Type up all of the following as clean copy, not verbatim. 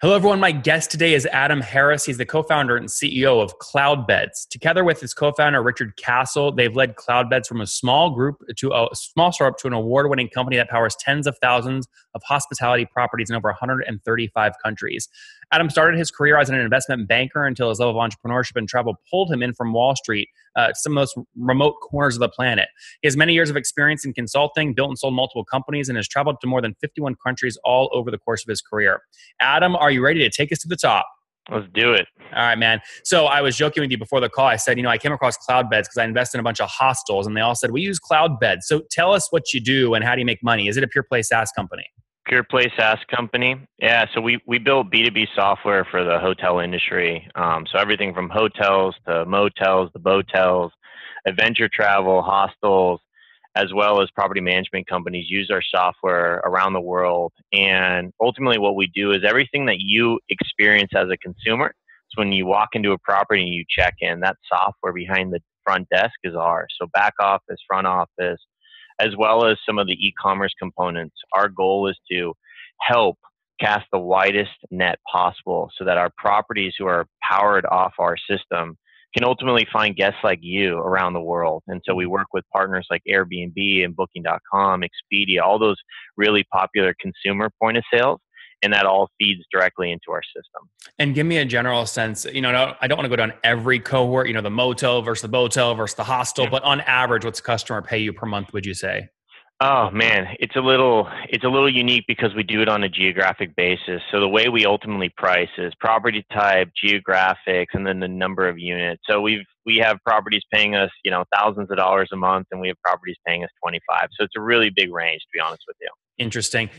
Hello, everyone. My guest today is Adam Harris. He's the co-founder and CEO of CloudBeds. Together with his co-founder, Richard Castle, they've led CloudBeds from a small group to a small startup to an award-winning company that powers tens of thousands of hospitality properties in over 135 countries. Adam started his career as an investment banker until his love of entrepreneurship and travel pulled him in from Wall Street to some of the most remote corners of the planet. He has many years of experience in consulting, built and sold multiple companies, and has traveled to more than 51 countries all over the course of his career. Adam, are you ready to take us to the top? Let's do it. All right, man. So I was joking with you before the call. I said, I came across CloudBeds because I invest in a bunch of hostels, and they all said, we use CloudBeds. So tell us what you do and how do you make money? Is it a pure play SaaS company? Pure play SaaS company. Yeah, so we build B2B software for the hotel industry. So everything from hotels to motels, the botels, adventure travel, hostels, as well as property management companies use our software around the world. And ultimately what we do is everything that you experience as a consumer. So when you walk into a property and you check in, that software behind the front desk is ours. So back office, front office, as well as some of the e-commerce components. Our goal is to help cast the widest net possible so that our properties who are powered off our system can ultimately find guests like you around the world. And so we work with partners like Airbnb and Booking.com, Expedia, all those really popular consumer point of sales. And that all feeds directly into our system. And give me a general sense, I don't want to go down every cohort, the motel versus the botel versus the hostel, but on average, what's a customer pay you per month, would you say? Oh man, it's a little unique because we do it on a geographic basis. So the way we ultimately price is property type, geographics, and then the number of units. So we have properties paying us, thousands of dollars a month, and we have properties paying us 25. So it's a really big range, to be honest with you. Interesting.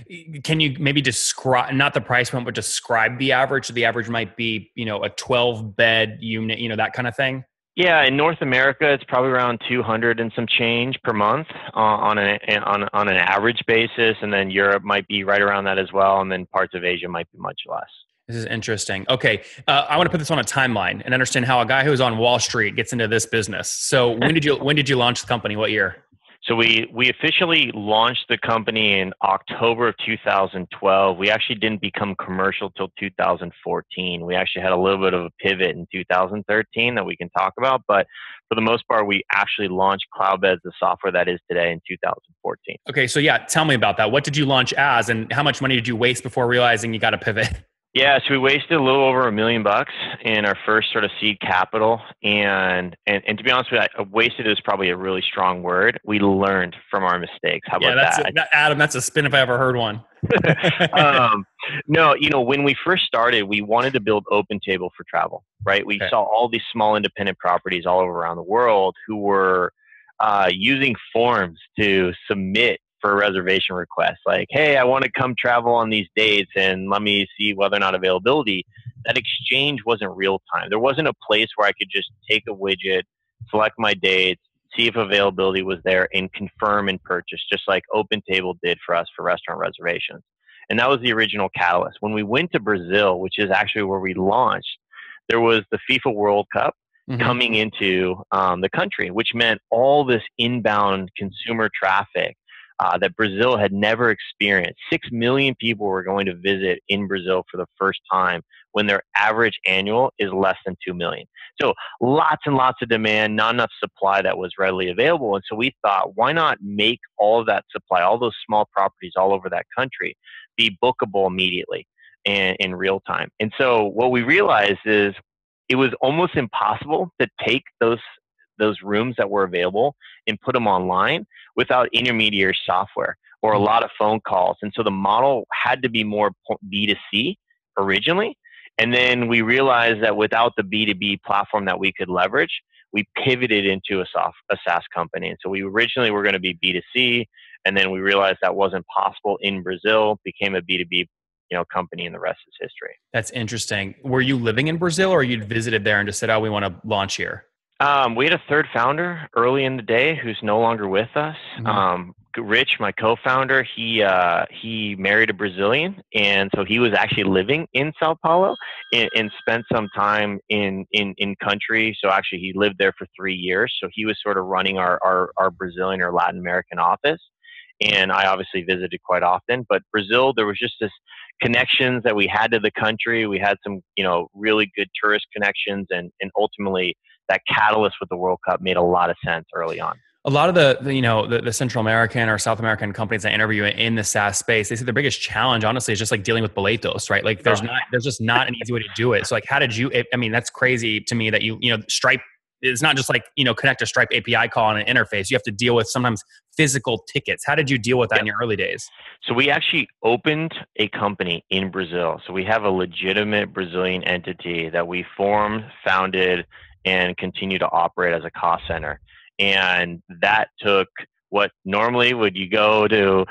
Can you maybe describe, not the price point, but describe the average? So the average might be, a 12-bed unit, that kind of thing? Yeah, in North America, it's probably around 200 and some change per month on an average basis, and then Europe might be right around that as well, and then parts of Asia might be much less. This is interesting. Okay, I want to put this on a timeline and understand how a guy who's on Wall Street gets into this business. So when did you launch the company? What year? So we officially launched the company in October of 2012. We actually didn't become commercial till 2014. We actually had a little bit of a pivot in 2013 that we can talk about, but for the most part, we actually launched CloudBeds, the software that is today, in 2014. Okay, so yeah, tell me about that. What did you launch as, and how much money did you waste before realizing you got to pivot? Yeah, so we wasted a little over $1 million in our first sort of seed capital, and to be honest with you, wasted is probably a really strong word. We learned from our mistakes. How about that? Adam, that's a spin if I ever heard one. No, when we first started, we wanted to build OpenTable for travel, right? We saw all these small independent properties all over around the world who were using forms to submit for a reservation request, like, hey, I want to come travel on these dates and let me see whether or not availability. That exchange wasn't real time. There wasn't a place where I could just take a widget, select my dates, see if availability was there, and confirm and purchase, just like OpenTable did for us for restaurant reservations. And that was the original catalyst. When we went to Brazil, which is actually where we launched, there was the FIFA World Cup coming into the country, which meant all this inbound consumer traffic that Brazil had never experienced. 6 million people were going to visit in Brazil for the first time when their average annual is less than 2 million. So lots and lots of demand, not enough supply that was readily available. And so we thought, why not make all of that supply, all those small properties all over that country, be bookable immediately and in real time? And so what we realized is it was almost impossible to take those rooms that were available and put them online without intermediary software or a lot of phone calls. And so the model had to be more B2C originally. And then we realized that without the B2B platform that we could leverage, we pivoted into a SaaS company. And so we originally were going to be B2C, and then we realized that wasn't possible in Brazil, became a B2B company, and the rest is history. That's interesting. Were you living in Brazil, or you'd visited there and just said, oh, we want to launch here? We had a third founder early in the day who's no longer with us. Rich, my co-founder, he married a Brazilian, and so he was actually living in Sao Paulo and spent some time in country. So actually, he lived there for 3 years. So he was sort of running our Brazilian or Latin American office. and I obviously visited quite often. But Brazil, there was just this connections that we had to the country. We had some, really good tourist connections, and ultimately that catalyst with the World Cup made a lot of sense early on. A lot of the Central American or South American companies I interview in the SaaS space, they say their biggest challenge, honestly, is just like dealing with boletos, right? Like there's just not an easy way to do it. So like, how did you? I mean, that's crazy to me that Stripe is not just like connect a Stripe API call on an interface. You have to deal with sometimes physical tickets. How did you deal with that in your early days? So we actually opened a company in Brazil. So we have a legitimate Brazilian entity that we formed, founded, and continue to operate as a cost center. And that took what normally would you go to,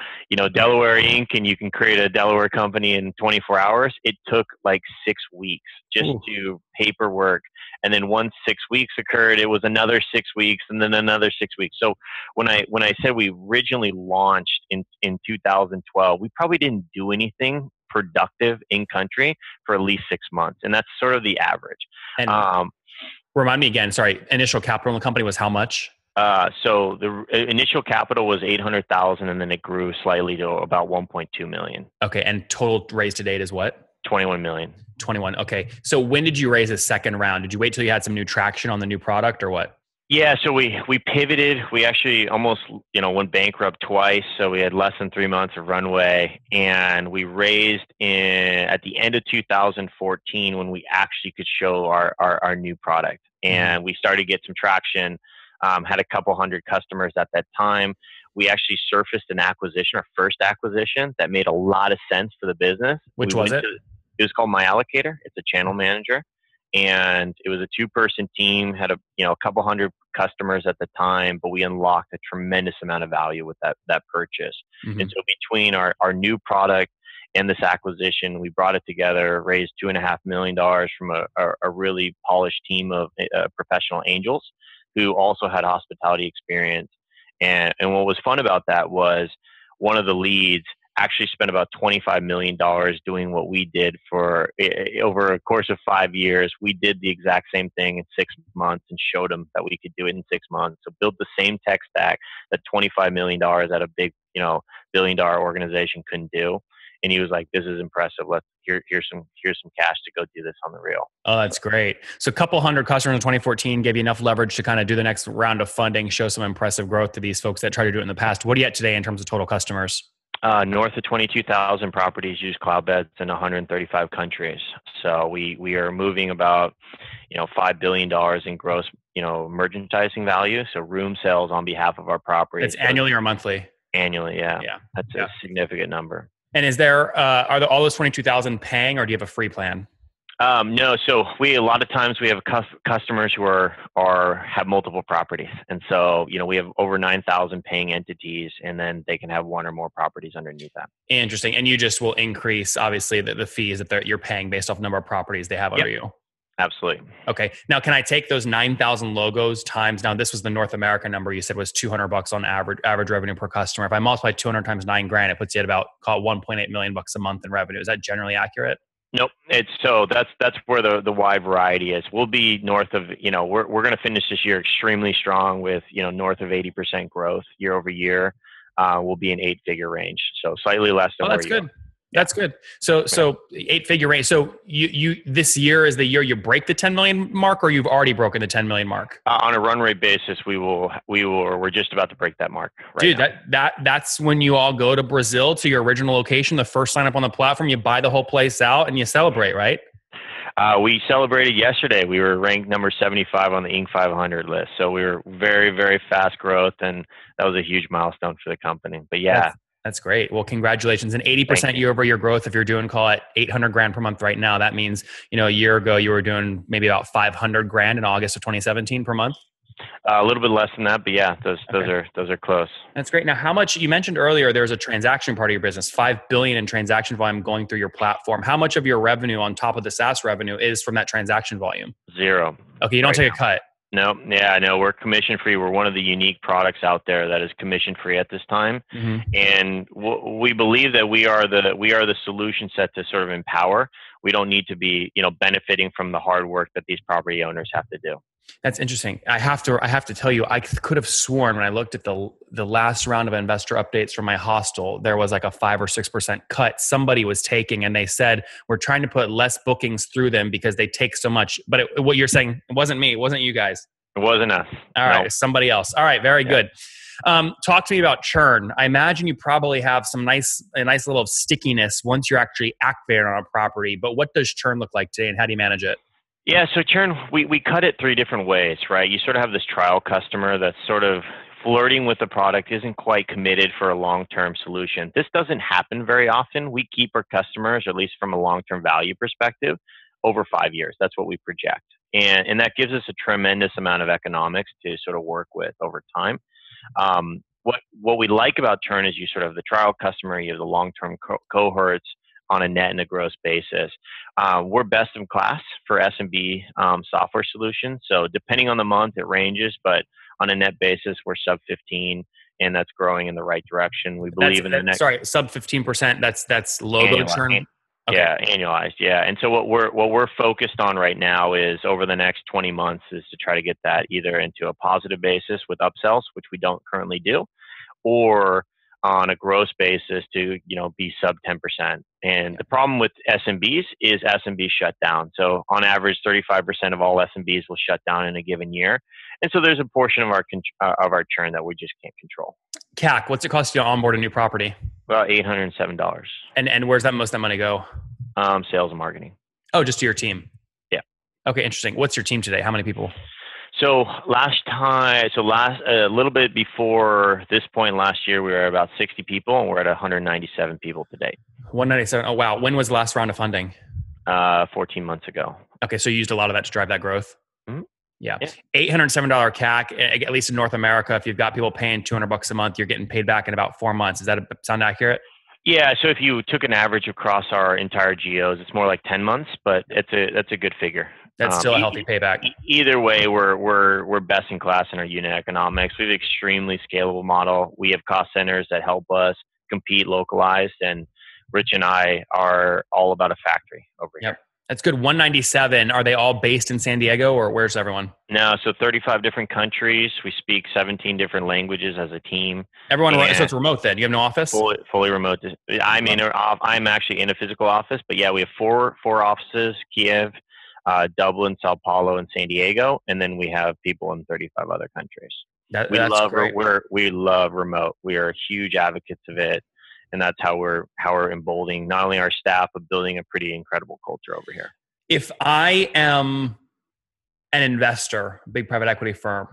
Delaware Inc. and you can create a Delaware company in 24 hours. It took like 6 weeks just to paperwork. And then once 6 weeks occurred, it was another 6 weeks and then another 6 weeks. So when I said we originally launched in 2012, we probably didn't do anything productive in country for at least 6 months. And that's sort of the average. And remind me again, sorry, initial capital in the company was how much? So the initial capital was 800,000, and then it grew slightly to about 1.2 million. Okay. And total raise to date is what? 21 million. 21. Okay. So when did you raise a second round? Did you wait till you had some new traction on the new product or what? Yeah. So we pivoted. We actually almost, went bankrupt twice. So we had less than 3 months of runway, and we raised at the end of 2014 when we actually could show our new product, and we started to get some traction. Had a couple hundred customers at that time. We actually surfaced an acquisition, our first acquisition that made a lot of sense for the business. Which was it? It was called My Allocator. It's a channel manager, and it was a 2-person team. Had a couple hundred customers at the time, but we unlocked a tremendous amount of value with that purchase. And so between our new product and this acquisition, we brought it together, raised $2.5 million from a really polished team of professional angels who also had hospitality experience. And what was fun about that was one of the leads actually spent about $25 million doing what we did for over a course of 5 years. We did the exact same thing in 6 months and showed them that we could do it in 6 months. So build the same tech stack that $25 million at a big, billion-dollar organization couldn't do. And he was like, "This is impressive. Here's some cash to go do this on the real." Oh, that's great. So a couple hundred customers in 2014 gave you enough leverage to kind of do the next round of funding, show some impressive growth to these folks that tried to do it in the past. What are you at today in terms of total customers? North of 22,000 properties use CloudBeds in 135 countries. So we are moving about, $5 billion in gross, merchandising value. So room sales on behalf of our properties. It's annually or monthly? Annually, yeah. That's a significant number. And is there, are all those 22,000 paying, or do you have a free plan? No. So a lot of times we have customers who have multiple properties. And so, we have over 9,000 paying entities, and then they can have one or more properties underneath that. Interesting. And you just will increase, obviously, the fees that you're paying based off the number of properties they have under you. Absolutely. Okay. Now, can I take those 9,000 logos times, now this was the North American number you said was $200 on average revenue per customer. If I multiply 200 times $9,000, it puts you at about, call it $1.8 million a month in revenue. Is that generally accurate? Nope. That's where the wide variety is. We'll be north of, we're going to finish this year extremely strong with, north of 80% growth year over year. We'll be in 8-figure range. So slightly less than that's good. That's good. So 8-figure range. So you this year is the year you break the 10 million mark, or you've already broken the 10 million mark? On a run rate basis, we're just about to break that mark. Dude, that's when you all go to Brazil, to your original location, the first sign up on the platform, you buy the whole place out and you celebrate, right? We celebrated yesterday. We were ranked number 75 on the Inc. 500 list. So we were very, very fast growth, and that was a huge milestone for the company. But yeah. That's great. Well, congratulations. And 80% year-over-year growth, if you're doing, call it $800,000 per month right now, that means, a year ago you were doing maybe about $500,000 in August of 2017 per month? A little bit less than that, but yeah, those are close. That's great. Now, how much, you mentioned earlier, there's a transaction part of your business, $5 billion in transaction volume going through your platform. How much of your revenue on top of the SaaS revenue is from that transaction volume? 0. Okay. You don't take a cut. No, yeah, no, we're commission free. We're one of the unique products out there that is commission free at this time, and we believe that we are the solution set to sort of empower. We don't need to be, benefiting from the hard work that these property owners have to do. That's interesting. I have to tell you, I could have sworn when I looked at the last round of investor updates from my hostel, there was like a 5 or 6% cut somebody was taking, and they said we're trying to put less bookings through them because they take so much. But what you're saying, it wasn't me, it wasn't you guys. It wasn't us. All right, Nope. somebody else. All right, very good. Talk to me about churn. I imagine you probably have a nice little stickiness once you're actually activated on a property. But what does churn look like today, and how do you manage it? Yeah, so churn, we cut it 3 different ways, right? You sort of have this trial customer that's sort of flirting with the product, isn't quite committed for a long-term solution. This doesn't happen very often. We keep our customers, or at least from a long-term value perspective, over 5 years. That's what we project. And that gives us a tremendous amount of economics to sort of work with over time. What we like about churn is you sort of have the trial customer, you have the long-term cohorts on a net and a gross basis. We're best in class for SMB software solutions. So depending on the month, it ranges, but on a net basis, we're sub 15, and that's growing in the right direction. We believe sub 15%. That's logo churn. Okay. Yeah, annualized. Yeah, and so what we're focused on right now is over the next 20 months is to try to get that either into a positive basis with upsells, which we don't currently do, or on a gross basis to be sub 10%. And the problem with SMBs is SMBs shut down. So on average, 35% of all SMBs will shut down in a given year, and so there's a portion of our churn that we just can't control. CAC, what's it cost you to onboard a new property? About $807. And where's most of that money go? Sales and marketing. Oh, just to your team? Yeah. Okay, interesting. What's your team today? How many people? So a little bit before this point last year, we were about 60 people, and we're at 197 people today. 197. Oh, wow. When was the last round of funding? 14 months ago. Okay, so you used a lot of that to drive that growth? Mm-hmm. Yeah. $807 CAC, at least in North America, if you've got people paying $200 a month, you're getting paid back in about 4 months. Does that sound accurate? Yeah. So if you took an average across our entire geos, it's more like 10 months, but that's a good figure. That's still a healthy payback. Either way, we're best in class in our unit economics. We have an extremely scalable model. We have cost centers that help us compete localized, and Rich and I are all about a factory over here. That's good. 197. Are they all based in San Diego, or where's everyone? No, so 35 different countries. We speak 17 different languages as a team. Everyone, so it's remote then? You have no office? Fully remote. I'm actually in a physical office, but yeah, we have four offices: Kiev, Dublin, Sao Paulo, and San Diego, and then we have people in 35 other countries. We love remote. We are huge advocates of it. And that's how we're emboldening not only our staff, but building a pretty incredible culture over here. If I am an investor, big private equity firm,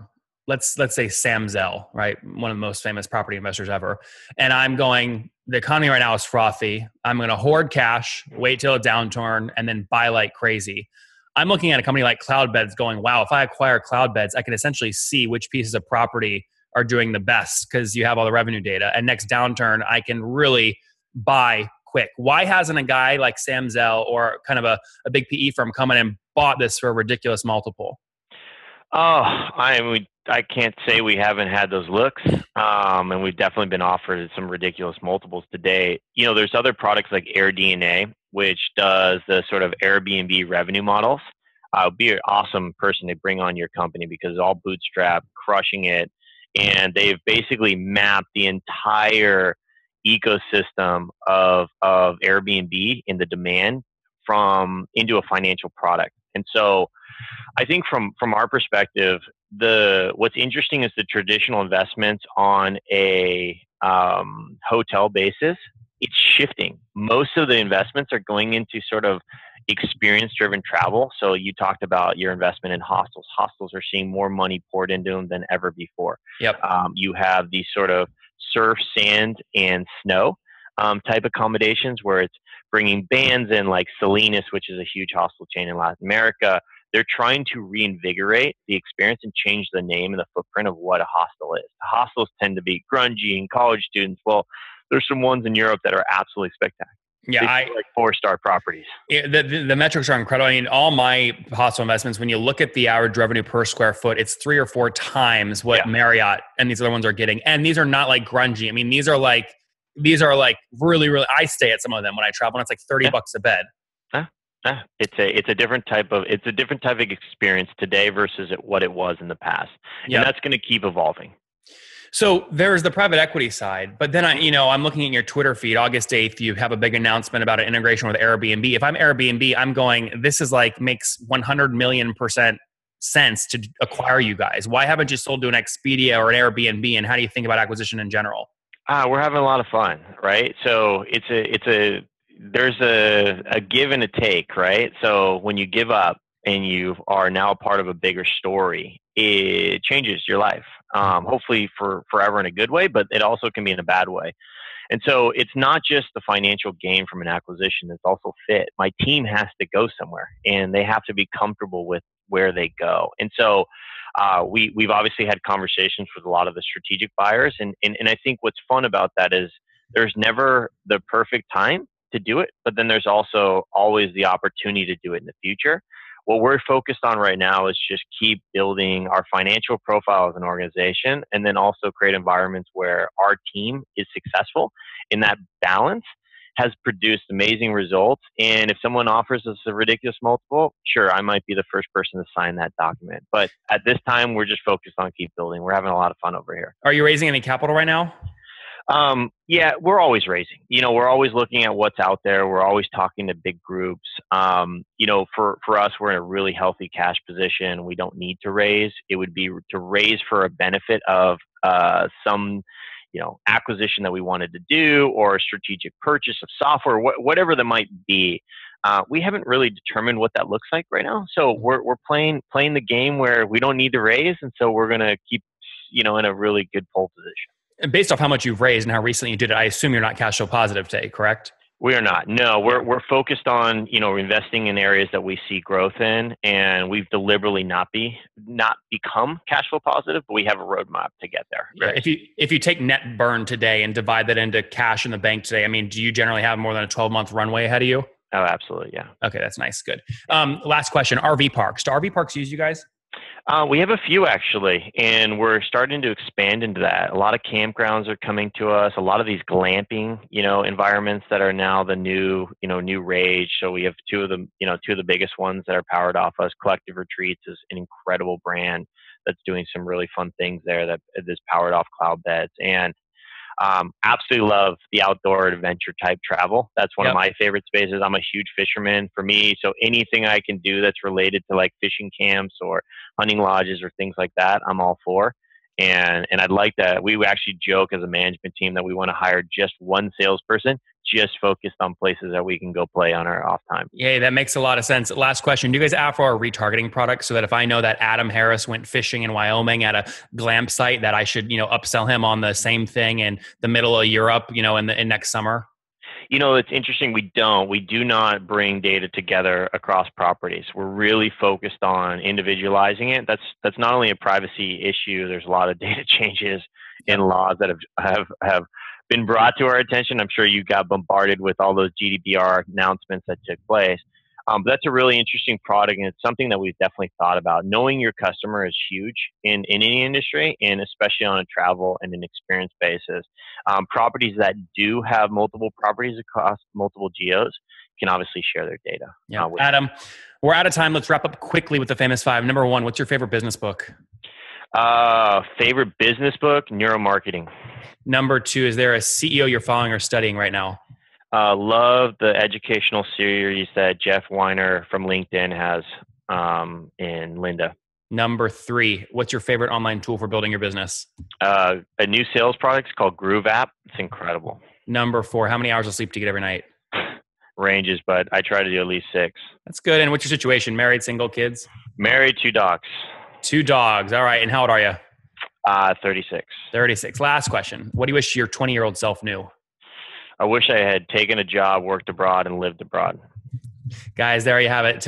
let's say Sam Zell, right? One of the most famous property investors ever. And I'm going, the economy right now is frothy. I'm going to hoard cash, wait till a downturn, and then buy like crazy. I'm looking at a company like CloudBeds going, wow, if I acquire CloudBeds, I can essentially see which pieces of property are doing the best because you have all the revenue data. And next downturn, I can really buy quick. Why hasn't a guy like Sam Zell or kind of a big PE firm come in and bought this for a ridiculous multiple? I can't say we haven't had those looks. And we've definitely been offered some ridiculous multiples today. There's other products like AirDNA, which does the sort of Airbnb revenue models. Would be an awesome person to bring on your company because it's all bootstrap, crushing it. And they've basically mapped the entire ecosystem of Airbnb in the demand into a financial product. And so I think from our perspective, what's interesting is the traditional investments on a hotel basis. It's shifting. Most of the investments are going into sort of experience-driven travel. So you talked about your investment in hostels. Hostels are seeing more money poured into them than ever before. Yep. You have these sort of surf, sand, and snow type accommodations where it's bringing bands in, like Salinas, which is a huge hostel chain in Latin America. They're trying to reinvigorate the experience and change the name and the footprint of what a hostel is. Hostels tend to be grungy and college students. Well, there's some ones in Europe that are absolutely spectacular. Yeah, like 4-star properties. The metrics are incredible. I mean, all my hostel investments, when you look at the average revenue per square foot, it's 3 or 4 times what Marriott and these other ones are getting. And these are not like grungy. I mean, these are like really, really. I stay at some of them when I travel, and it's like $30 a bed. It's a different type of experience today versus what it was in the past, and that's going to keep evolving. So there's the private equity side, but then I'm looking at your Twitter feed. August 8th, you have a big announcement about an integration with Airbnb. If I'm Airbnb, I'm going, this is makes 100 million% sense to acquire you guys. Why haven't you sold to an Expedia or an Airbnb? And how do you think about acquisition in general? We're having a lot of fun, right? So there's a give and a take, right? So when you give up and you are now part of a bigger story, it changes your life. Hopefully for forever in a good way, but it also can be in a bad way. And so it's not just the financial gain from an acquisition, it's also fit. My team has to go somewhere and they have to be comfortable with where they go. And so we've obviously had conversations with a lot of the strategic buyers. And I think what's fun about that is there's never the perfect time to do it, but then there's also always the opportunity to do it in the future. What we're focused on right now is just keep building our financial profile as an organization, and then also create environments where our team is successful. And that balance has produced amazing results. And if someone offers us a ridiculous multiple, sure, I might be the first person to sign that document. But at this time, we're just focused on keep building. We're having a lot of fun over here. Are you raising any capital right now? Yeah, we're always raising. We're always looking at what's out there. We're always talking to big groups. For us, we're in a really healthy cash position. We don't need to raise. It would be to raise for a benefit of some, acquisition that we wanted to do, or a strategic purchase of software, whatever that might be. We haven't really determined what that looks like right now. So we're playing the game where we don't need to raise, and so we're going to keep, in a really good pole position. And based off how much you've raised and how recently you did it, I assume you're not cash flow positive today, correct? We are not. No, we're focused on, investing in areas that we see growth in, and we've deliberately not become cash flow positive, but we have a roadmap to get there. Yeah, if you take net burn today and divide that into cash in the bank today, do you generally have more than a 12-month runway ahead of you? Oh, absolutely. Yeah. Okay, that's nice. Good. Last question. RV parks. Do RV parks use you guys? We have a few actually, and we're starting to expand into that. A lot of campgrounds are coming to us. A lot of these glamping, environments that are now the new rage. So we have two of the biggest ones that are powered off us. Collective Retreats is an incredible brand that's doing some really fun things there that is powered off CloudBeds. And absolutely love the outdoor adventure type travel. That's one of my favorite spaces. I'm a huge fisherman for me. So anything I can do that's related to fishing camps or hunting lodges or things like that, I'm all for. And I'd like that. We actually joke as a management team that we want to hire just one salesperson, just focused on places that we can go play on our off time. Yeah, that makes a lot of sense. Last question. Do you guys offer a retargeting product so that if I know that Adam Harris went fishing in Wyoming at a glam site, that I should, upsell him on the same thing in the middle of Europe, in next summer? It's interesting. We do not bring data together across properties. We're really focused on individualizing it. That's not only a privacy issue. There's a lot of data changes in laws that have been brought to our attention. I'm sure you got bombarded with all those GDPR announcements that took place. But that's a really interesting product, and it's something that we've definitely thought about. Knowing your customer is huge in any industry, and especially on a travel and an experience basis. Properties that do have multiple properties across multiple geos can obviously share their data. Yeah. Adam, we're out of time. Let's wrap up quickly with the famous five. Number one, what's your favorite business book? Favorite business book, Neuromarketing. Number two, is there a CEO you're following or studying right now? Love the educational series that Jeff Weiner from LinkedIn has in Linda. Number three, what's your favorite online tool for building your business? A new sales product called Groove App. It's incredible. Number four, how many hours of sleep do you get every night? Ranges, but I try to do at least 6. That's good. And what's your situation? Married, single, kids? Married, 2 dogs. 2 dogs. All right. And how old are you? 36. 36. Last question. What do you wish your 20-year-old self knew? I wish I had taken a job, worked abroad, and lived abroad. Guys, there you have it.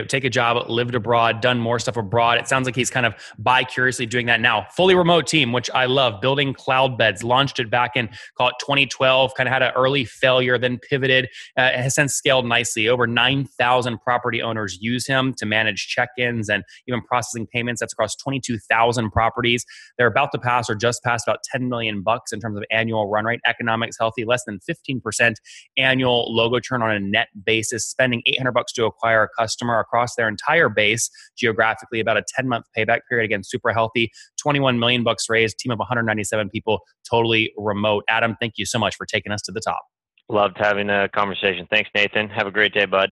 Take a job, lived abroad, done more stuff abroad. It sounds like he's kind of bi-curiously doing that now. Fully remote team, which I love. Building CloudBeds, launched it back in, call it 2012, kind of had an early failure, then pivoted. It has since scaled nicely. Over 9,000 property owners use him to manage check-ins and even processing payments. That's across 22,000 properties. They're about to pass or just passed about $10 million in terms of annual run rate. Economics healthy, less than 15% annual logo churn on a net basis, spending $800 to acquire a customer across their entire base geographically, about a 10-month payback period. Again, super healthy. 21 million bucks raised, team of 197 people, totally remote. Adam, thank you so much for taking us to the top. Loved having a conversation. Thanks, Nathan. Have a great day, bud.